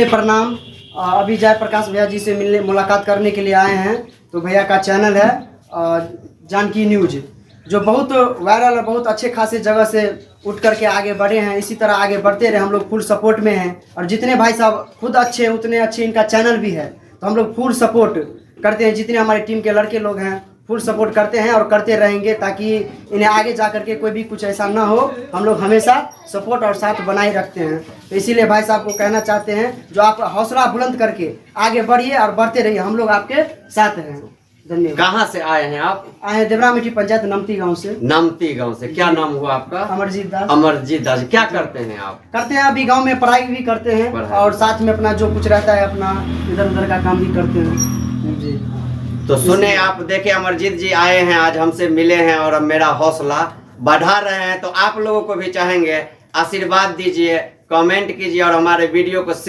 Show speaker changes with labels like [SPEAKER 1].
[SPEAKER 1] नमस्ते, प्रणाम। अभी जयप्रकाश भैया जी से मिलने मुलाकात करने के लिए आए हैं। तो भैया का चैनल है जानकी न्यूज, जो बहुत वायरल और बहुत अच्छे खासे जगह से उठ करके आगे बढ़े हैं। इसी तरह आगे बढ़ते रहे, हम लोग फुल सपोर्ट में हैं। और जितने भाई साहब खुद अच्छे हैं उतने अच्छे इनका चैनल भी है, तो हम लोग फुल सपोर्ट करते हैं। जितने हमारे टीम के लड़के लोग हैं फुल सपोर्ट करते हैं और करते रहेंगे, ताकि इन्हें आगे जा करके कोई भी कुछ ऐसा ना हो। हम लोग हमेशा सपोर्ट और साथ बनाए रखते हैं। तो इसीलिए भाई साहब को कहना चाहते हैं, जो आप हौसला बुलंद करके आगे बढ़िए और बढ़ते रहिए, हम लोग आपके साथ हैं। धन्यवाद।
[SPEAKER 2] कहाँ से आए हैं आप?
[SPEAKER 1] आए हैं देवरा मिट्टी पंचायत नमती गांव से।
[SPEAKER 2] नमती गांव से। क्या नाम हुआ आपका?
[SPEAKER 1] अमरजीत दास।
[SPEAKER 2] अमरजीत दास। क्या करते हैं आप?
[SPEAKER 1] करते हैं अभी गांव में पढ़ाई भी करते हैं और साथ में अपना जो कुछ रहता है अपना इधर उधर का काम भी करते हैं जी।
[SPEAKER 2] तो सुने आप, देखे अमरजीत जी आए हैं, आज हमसे मिले हैं और अब मेरा हौसला बढ़ा रहे हैं। तो आप लोगों को भी चाहेंगे आशीर्वाद दीजिए, कमेंट कीजिए और हमारे वीडियो को